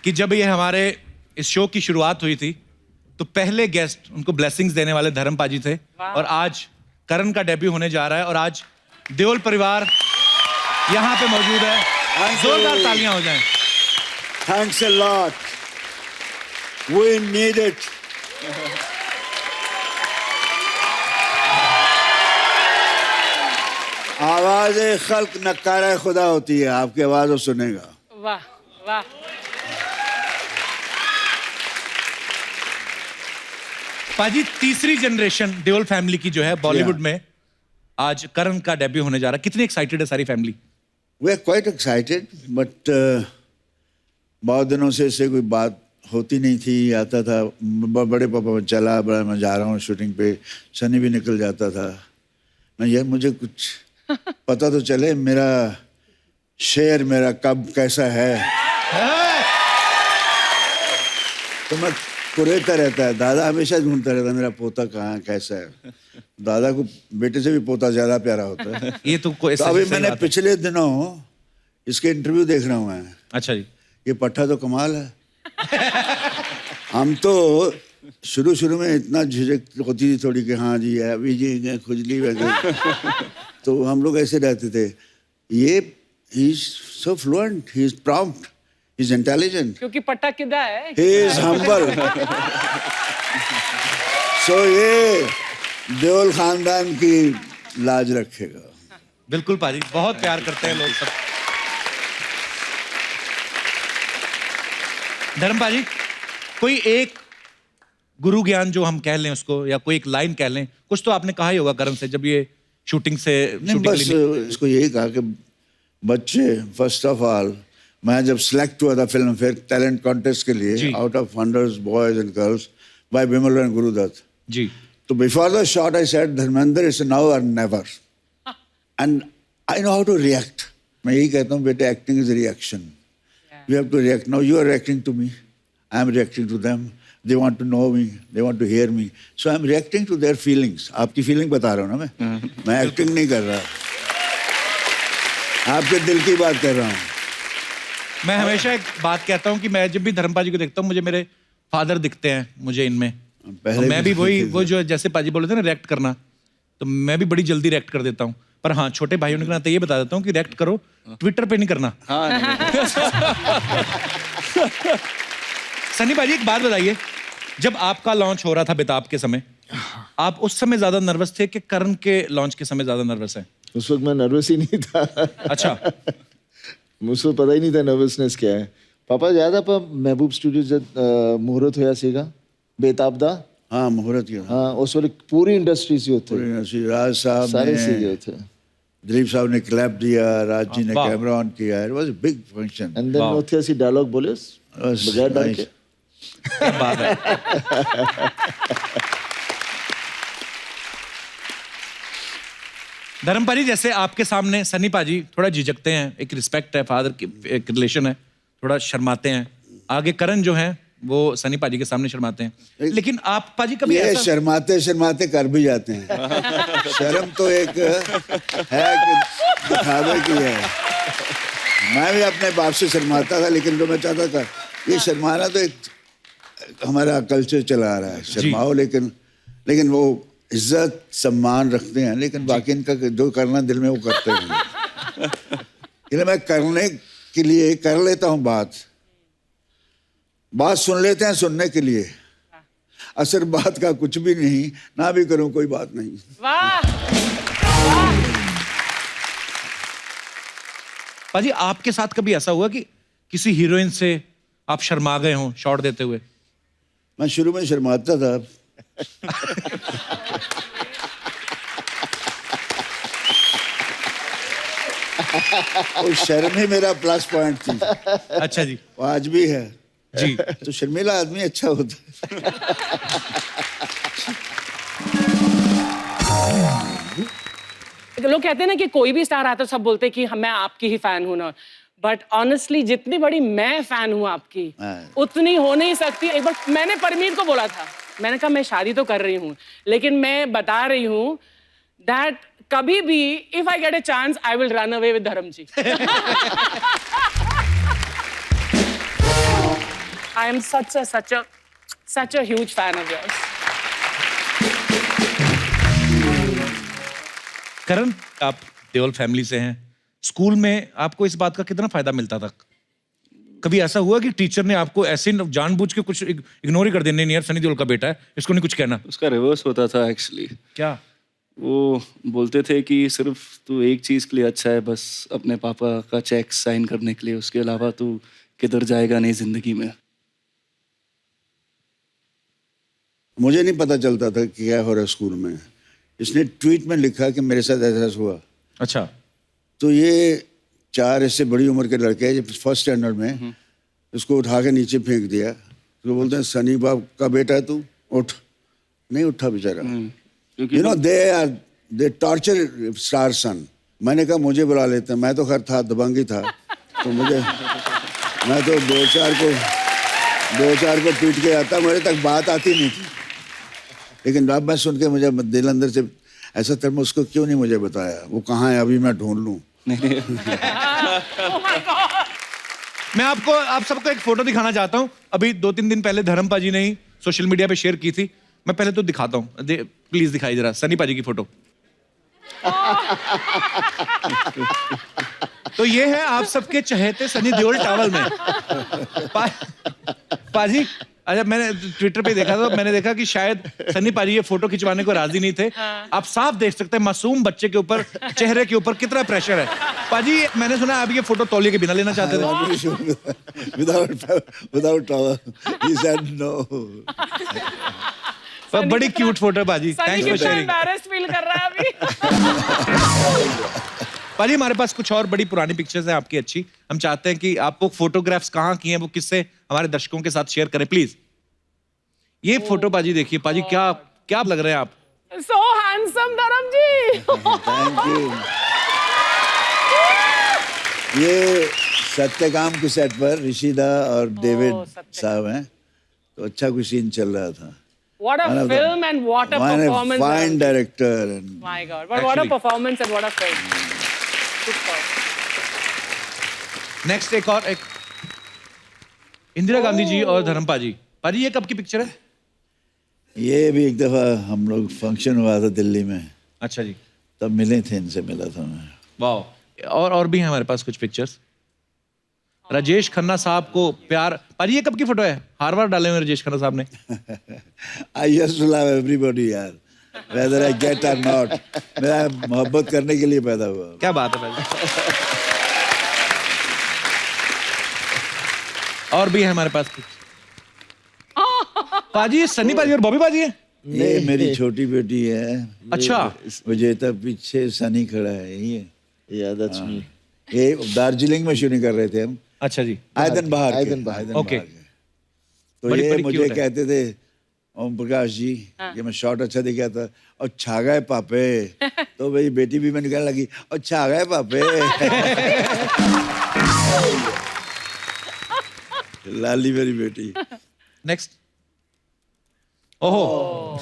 कि जब ये हमारे इस शो की शुरुआत हुई थी तो पहले गेस्ट उनको ब्लेसिंग्स देने वाले धर्म पाजी थे और आज करण का डेब्यू होने जा रहा है और आज देओल परिवार यहाँ पे मौजूद है। जोरदार तालियां हो जाएं। Thanks a lot. We need it. आवाज खल्क नक्कारा खुदा होती है, आपकी आवाज वो सुनेगा। वाह वाह। पाजी तीसरी जनरेशन देओल फैमिली की जो है बॉलीवुड में आज करण का डेब्यू होने जा रहा है, कितनी एक्साइटेड है सारी family? We are quite excited, but बहुत दिनों से इससे कोई बात होती नहीं थी। आता था बड़े पापा में चला, बड़ा मैं जा रहा हूँ शूटिंग पे, सनी भी निकल जाता था। मैं यार मुझे कुछ पता तो चले, मेरा शेर मेरा कब कैसा है। तो मैं कुरेता रहता है, दादा हमेशा ढूंढता रहता है मेरा पोता कहाँ कैसा है। दादा को बेटे से भी पोता ज्यादा प्यारा होता है। ये तो अभी मैंने पिछले दिनों इसके इंटरव्यू देख रहा हूँ मैं। अच्छा जी। ये पट्टा तो कमाल है। हम तो शुरू में इतना झिझक होती थी थोड़ी कि हाँ जी अभी जी खुजली वगैरह, तो हम लोग ऐसे रहते थे। ये he is so fluent, he is prompt, he is intelligent, क्योंकि पट्टा किदा है, ही इज हम्बल। सो ये देओल खानदान की लाज रखेगा। बिल्कुल पाजी, बहुत प्यार करते हैं लोग सब। धर्म पाजी, कोई एक गुरु ज्ञान जो हम कह लें उसको, या कोई एक लाइन कह लें, कुछ तो आपने कहा ही होगा करण से जब ये शूटिंग से बस इसको यही कहा कि बच्चे, फर्स्ट ऑफ ऑल मैं जब सिलेक्ट हुआ था फिल्म फेयर टैलेंट कॉन्टेस्ट के लिए, out of hundreds boys and girls by Vimal and Guru Dutt ji, तो before the shot I said Dharmendra it's now or never, and I know how to react. मैं यही कहता हूँ बेटे, acting is reaction, you have to react. Now you are reacting to me, I am reacting to them. They want to know me, they want to hear me, so I am reacting to their feelings. आपकी feeling बता रहा हूँ ना मैं acting नहीं कर रहा, आपके दिल की बात कर रहा हूँ। मैं हमेशा एक बात कहता हूँ कि मैं जब भी धर्म पाजी को देखता हूँ मुझे मेरे फादर दिखते हैं मुझे इनमें। तो मैं भी वही वो जो जैसे पाजी बोले थे ना रिएक्ट करना, तो मैं भी बड़ी जल्दी रिएक्ट कर देता हूँ। पर हाँ, छोटे भाइयों ने कहना ये बता देता हूँ कि रिएक्ट करो, ट्विटर पे नहीं करना। सनी भाई एक बात बताइए, जब आपका लॉन्च हो रहा था बेताब के समय, आप उस समय ज्यादा नर्वस थे कि करण के लॉन्च के समय ज्यादा नर्वस है? उस वक्त मैं नर्वस ही नहीं था। अच्छा। मुझे पता ही नहीं था नर्वसनेस क्या है। पापा ज्यादा पर महबूब स्टूडियो जब मुहूर्त होया सीगा बेताब दा। हाँ मुहूर्त किया। हाँ उस वक्त पूरी इंडस्ट्री से होते, राज साहब सारे सीगे होते, दिलीप साहब ने क्लैप दिया, राज जी ने कैमरा ऑन किया, it was a big function. And then होते ऐसी डायलॉग बोले बगैर डाल के। क्या बात है। धर्म पाजी, जैसे आपके सामने सनी पाजी थोड़ा झिझकते हैं, एक रिस्पेक्ट है, फादर की एक रिलेशन है, थोड़ा शर्माते हैं। आगे करण जो है वो सनी पाजी के सामने शर्माते हैं, लेकिन आप पाजी कभी ये ऐसा... शर्माते कर भी जाते हैं। शर्म तो एक है कि दिखावे की है। मैं भी अपने बाप से शर्माता था, लेकिन जो मैं चाहता था ये शर्माना तो एक हमारा कल्चर चला आ रहा है, शर्माओ, लेकिन वो इज्जत सम्मान रखते हैं, लेकिन बाकी इनका जो करना दिल में वो करते हैं। इसलिए मैं करने के लिए कर लेता हूँ, बात सुन लेते हैं सुनने के लिए, असर बात का कुछ भी नहीं, ना भी करूं कोई बात नहीं। वाह। पाजी आपके साथ कभी ऐसा हुआ कि किसी हीरोइन से आप शर्मा गए हो शॉट देते हुए? मैं शुरू में शर्माता था। वो शर्म ही मेरा प्लस पॉइंट थी। अच्छा जी। वो आज भी है जी। तो शर्मीला आदमी अच्छा होता है। लोग कहते हैं ना कि कोई भी स्टार आता है सब बोलते हैं कि मैं आपकी ही फैन हूं ना, बट ऑनेस्टली जितनी बड़ी मैं फैन हूं आपकी उतनी हो नहीं सकती। एक बार मैंने परमीत को बोला था, मैंने कहा मैं शादी तो कर रही हूं, लेकिन मैं बता रही हूं दैट कभी भी if I get a chance I will run away with धर्म जी। I am such a huge fan of yours. करण, आप देओल फैमिली से हैं, स्कूल में आपको इस बात का कितना फायदा मिलता था? कभी ऐसा हुआ कि टीचर ने आपको ऐसे जानबूझ के कुछ इग्नोर ही कर देने, नहीं यार सनी देओल का बेटा है, इसको नहीं कुछ कहना? उसका रिवर्स होता था एक्चुअली। क्या? वो बोलते थे कि सिर्फ तू एक चीज़ के लिए अच्छा है, बस अपने पापा का चेक साइन करने के लिए, उसके अलावा तू किधर जाएगा नहीं जिंदगी में। मुझे नहीं पता चलता था कि क्या हो रहा है स्कूल में। इसने ट्वीट में लिखा कि मेरे साथ ऐसा हुआ। अच्छा। तो ये 4 इससे बड़ी उम्र के लड़के हैं, फर्स्ट स्टैंडर्ड में, उसको उठा के नीचे फेंक दिया। तो बोलते हैं सनी बाप का बेटा है तू, उठ। नहीं उठा बेचारा। You know the torture star son. मैंने कहा मुझे बुला लेते हैं, मैं तो खैर था, दबंगी था, तो मैं तो दो चार को पीट के आता, मेरे तक बात आती नहीं थी। लेकिन अब मैं सुन के मुझे दिल अंदर से ऐसा था, उसको क्यों नहीं मुझे बताया, वो कहाँ है, अभी मैं ढूंढ लूँ। मैं आप सबको एक फोटो दिखाना चाहता हूँ। अभी 2-3 दिन पहले धर्म पाजी ने ही सोशल मीडिया पे शेयर की थी। मैं पहले तो दिखाता हूँ, प्लीज दिखाई जरा सनी पाजी की फोटो। तो ये है आप सबके चहेते सनी देओल टॉवल में। पाजी, अच्छा मैंने ट्विटर पे देखा, तो मैंने देखा कि शायद सनी पाजी ये फोटो खिंचवाने को राजी नहीं थे। आप साफ देख सकते हैं मासूम बच्चे के ऊपर, चेहरे के ऊपर कितना प्रेशर है। पाजी, मैंने सुना आप ये फोटो तौलिए के बिना लेना चाहते थे। Without towel. He said no. पर बड़ी क्यूट फोटो पाजी, thanks for sharing. Embarrassed feel कर रहा है अभी। पाजी, हमारे पास कुछ और बड़ी पुरानी पिक्चर्स हैं आपकी अच्छी। हम चाहते हैं कि आप वो फोटोग्राफ्स कहाँ की हैं, वो किससे हमारे दर्शकों के साथ शेयर करें प्लीज। ये फोटो पाजी देखिए। पाजी क्या लग रहे हैं आप? So handsome धर्म जी। Thank you. ये सत्यकाम के सेट पर ऋषिदा और डेविड साहब हैं, तो अच्छा कुछ सीन चल रहा था। What a film and what a performance. Fine director and My God, but what a performance and what a film. Super. Next एक इंदिरा गांधी जी और धर्म पाजी। पाजी, ये कब की पिक्चर है? ये भी एक दफा हम लोग फंक्शन हुआ था दिल्ली में, अच्छा जी, तब मिले थे, इनसे मिला था मैं। वाह। और भी हैं हमारे पास कुछ पिक्चर्स। राजेश खन्ना साहब को प्यार। पाजी, ये कब की फोटो है? हार्वर्ड डाले हुए राजेश खन्ना साहब ने। I used to love everybody यार, whether I get or not. मेरा मोहब्बत करने के लिए पैदा हुआ। क्या बात है पाजी। और भी है हमारे पास कुछ। पाजी, ये सनी पाजी और बॉबी पाजी है? ये मेरी छोटी बेटी है। अच्छा। विजेता पीछे सनी खड़ा है, यही है। Yeah, that's me. ये दार्जिलिंग में शूटिंग कर रहे थे हम। अच्छा जी। आयदन बहार ओके। तो बड़ी ये मुझे cute है। कहते थे ओम प्रकाश जी कि मैं शॉट अच्छा दिखा था, और छा गए पापे। तो मेरी बेटी भी मैं निकलने लगी, और छा गए पापे। लाली मेरी बेटी। नेक्स्ट। ओहो,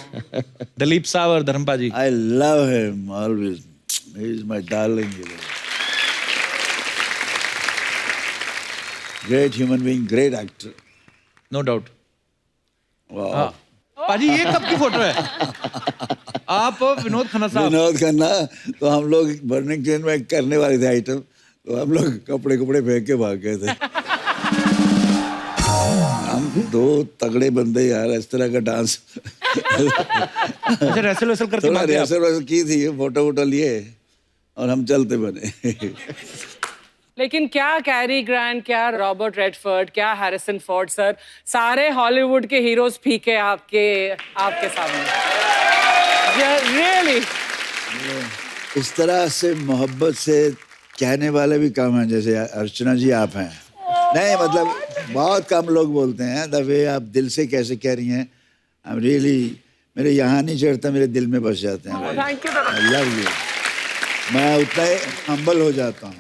दिलीप साहब और धर्म पाजी। I love him always. He is my darling. Great human being, great actor. No doubt. Wow. पाजी, ये कब की फोटो है? आप विनोद खन्ना साहब। विनोद खन्ना, तो हम लोग बर्निंग ट्रेन में करने वाले थे आइटम, तो हम लोग कपड़े फेंक के भाग गए थे। हम 2 तगड़े बंदे यार, इस तरह का डांस। अच्छा, रेसल करके थोड़ा भागे आप। रिहर्सल की थी, फोटो लिए और हम चलते बने। लेकिन क्या कैरी ग्रांट, क्या रॉबर्ट रेडफोर्ड, क्या हैरिसन फोर्ड सर, सारे हॉलीवुड के हीरोज फीके आपके सामने। रियली इस तरह से मोहब्बत से कहने वाले भी कम हैं, जैसे अर्चना जी आप हैं। नहीं मतलब बहुत कम लोग बोलते हैं द वे आप दिल से कैसे कह रही हैं। आई एम रियली, मेरे यहाँ नहीं चढ़ता, मेरे दिल में बस जाते हैं। Thank you. I love you. मैं उतना ही हम्बल हो जाता हूँ।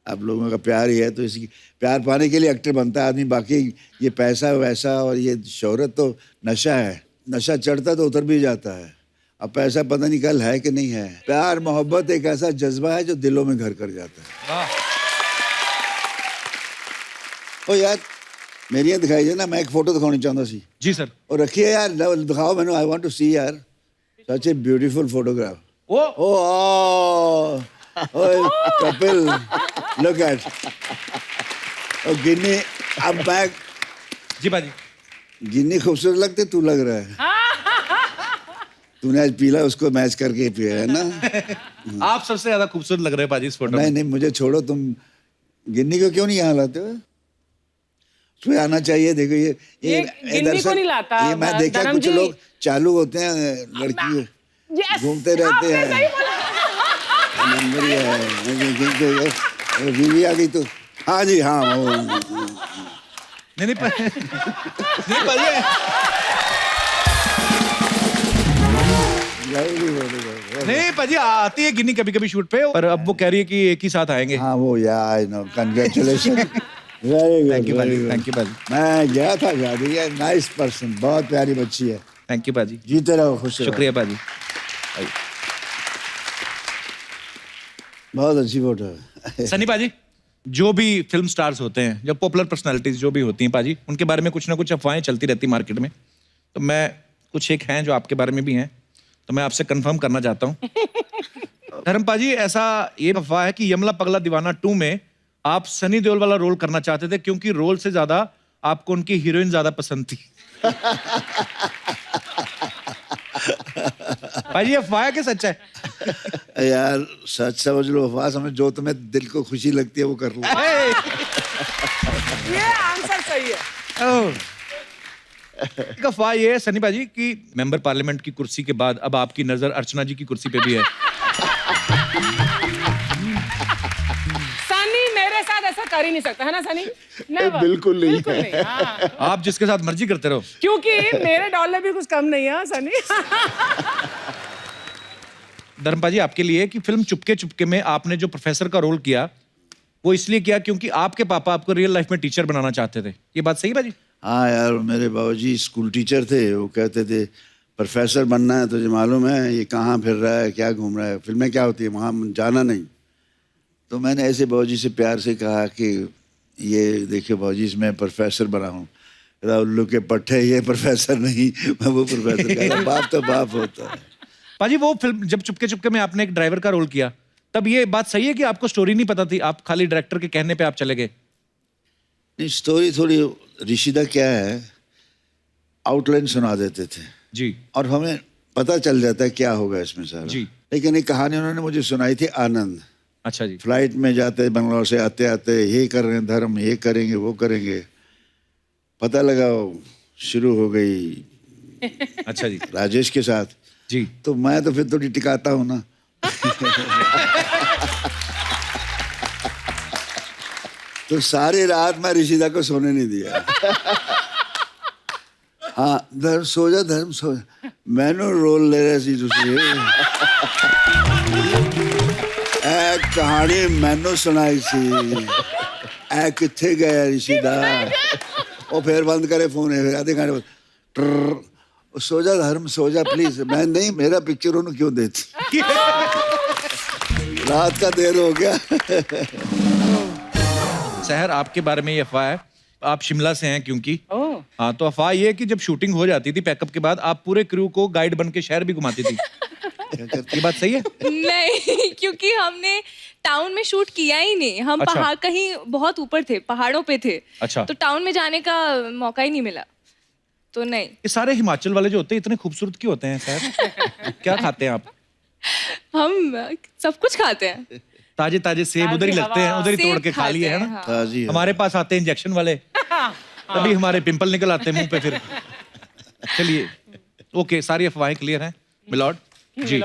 आप लोगों का प्यार ही है, तो इसी प्यार पाने के लिए एक्टर बनता है आदमी। बाकी ये पैसा वैसा और ये शोहरत तो नशा है, नशा चढ़ता तो उतर भी जाता है। अब पैसा पता नहीं कल है कि नहीं है। प्यार मोहब्बत एक ऐसा जज्बा है जो दिलों में घर कर जाता है। ओ यार, मेरियां दिखाई जे ना, मैं एक फोटो दिखानी चाहता सी जी सर। और रखिए यार, दिखाओ मैंने, आई वांट टू सी यार, such a beautiful photograph. Oh Oh, Kapil, look at. और गिन्नी, अब मैं, जी बाजी। गिन्नी खूबसूरत लगते तू लग रहा है। तूने आज पीला उसको मैच करके पिया है ना। आप सबसे ज्यादा खूबसूरत लग रहे हैं पाजी इस फोटो नहीं में। नहीं, मुझे छोड़ो, तुम गिन्नी को क्यों नहीं यहाँ लाते हो? उसमें आना चाहिए। देखो ये गिन्नी को दरअसल नहीं लाता, ये मैं देखा धर्म कुछ जी। लोग चालू होते हैं, लड़की Yes, घूमते रहते आपने सही हैं। बोला। नंबर ही है, बीवी आ गई तो, हाँ जी हाँ, वो नहीं नहीं नहीं पाजी। नहीं पाजी, आती है गिन्नी कभी कभी शूट पे, पर अब वो कह रही है कि एक ही साथ आएंगे। हाँ वो यार, I know, congratulation, very good, thank you पाजी, थैंक यू पाजी, मैं गया था शादी, नाइस पर्सन, बहुत प्यारी बच्ची है, थैंक यू पाजी, जीते रहो, खुश रहो। शुक्रिया पाजी। बहुत अच्छी फोटो है। सनी पाजी, जो भी फिल्म स्टार्स होते हैं, जो पॉपुलर पर्सनालिटीज जो भी होती हैं पाजी, उनके बारे में कुछ ना कुछ अफवाहें चलती रहती मार्केट में, तो मैं कुछ एक हैं जो आपके बारे में भी हैं, तो मैं आपसे कंफर्म करना चाहता हूँ। धर्म पाजी, ऐसा ये अफवाह है कि यमला पगला दीवाना 2 में आप सनी देओल वाला रोल करना चाहते थे, क्योंकि रोल से ज्यादा आपको उनकी हीरोइन ज्यादा पसंद थी। पाजी, अफवाह है कि सच है? यार सच समझ लो, अफवाह समझ, जो तुम्हें दिल को खुशी लगती है वो कर लो। ये आंसर सही है। एक अफवाह ये है सनी पाजी कि मेंबर पार्लियामेंट की कुर्सी के बाद अब आपकी नजर अर्चना जी की कुर्सी पे भी है। सनी मेरे साथ ऐसा कर ही नहीं सकता है ना सनी? Never. बिल्कुल नहीं बिल्कुल नहीं, हाँ। आप जिसके साथ मर्जी करते रहो। क्योंकि मेरे डॉलर भी कुछ कम नहीं है सनी। धर्मपा जी, आपके लिए कि फिल्म चुपके चुपके में आपने जो प्रोफेसर का रोल किया वो इसलिए किया क्योंकि आपके पापा आपको रियल लाइफ में टीचर बनाना चाहते थे, ये बात सही है बाजी? हाँ यार, मेरे बाबूजी स्कूल टीचर थे, वो कहते थे प्रोफेसर बनना है, तुझे मालूम है ये कहाँ फिर रहा है, क्या घूम रहा है, फिल्में क्या होती है, वहाँ जाना नहीं। तो मैंने ऐसे बाबूजी से प्यार से कहा कि ये देखिए बाबूजी, मैं प्रोफेसर बना हूँ। उल्लू के पट्टे, ये प्रोफेसर नहीं, मैं वो प्रोफेसर। कहता बाप तो बाप होता है। पाजी, वो फिल्म जब चुपके चुपके में आपने एक ड्राइवर का रोल किया, तब ये बात सही है कि आपको स्टोरी नहीं पता थी, आप खाली डायरेक्टर के कहने पे आप चले गए? नहीं, स्टोरी थोड़ी, ऋषिदा क्या है, आउटलाइन सुना देते थे जी, और हमें पता चल जाता है क्या होगा इसमें सारा जी। लेकिन एक कहानी उन्होंने मुझे सुनाई थी, आनंद। अच्छा जी। फ्लाइट में जाते बंगलौर से आते आते ये कर रहे हैं धर्म, ये करेंगे वो करेंगे, पता लगा शुरू हो गई अच्छा जी। राजेश के साथ जी। तो मैं तो फिर थोड़ी टिकाता हूँ ना। तो सारी रात मैं ऋषिदा को सोने नहीं दिया। हाँ, धर्म सो जा, धर्म सो जा, मैंने रोल ले रहा सी दूसरी कहानी मैनू सुनाई सी, ए किथे गया ऋषिदा, वो फिर बंद करे फोन, फिर आधे घंटे बाद सो जा धर्म सो जा प्लीज। मैं नहीं, मेरा पिक्चर उन्होंने क्यों देती, रात का देर हो गया। शहर आपके बारे में ये अफवाह है, आप शिमला से हैं क्योंकि, ओह। हाँ, तो अफवाह ये है कि जब शूटिंग हो जाती थी पैकअप के बाद आप पूरे क्रू को गाइड बन के शहर भी घुमाती थी। ये बात सही है? नहीं, क्योंकि हमने टाउन में शूट किया ही नहीं, हम अच्छा। पहाड़ कहीं बहुत ऊपर थे, पहाड़ों पे थे। अच्छा। तो टाउन में जाने का मौका ही नहीं मिला, तो नहीं। ये सारे हिमाचल वाले जो होते हैं इतने खूबसूरत क्यों होते हैं सर? क्या खाते हैं आप? हम सब कुछ खाते हैं। ताजे ताजे सेब उधर ही लगते हैं, उधर ही तोड़ के खा लिए, है ना? हाँ। जी हमारे पास आते हैं इंजेक्शन वाले, तभी हमारे पिंपल निकल आते हैं मुंह पे फिर। चलिए, ओके, सारी अफवाहें क्लियर हैं मिलॉर्ड जी।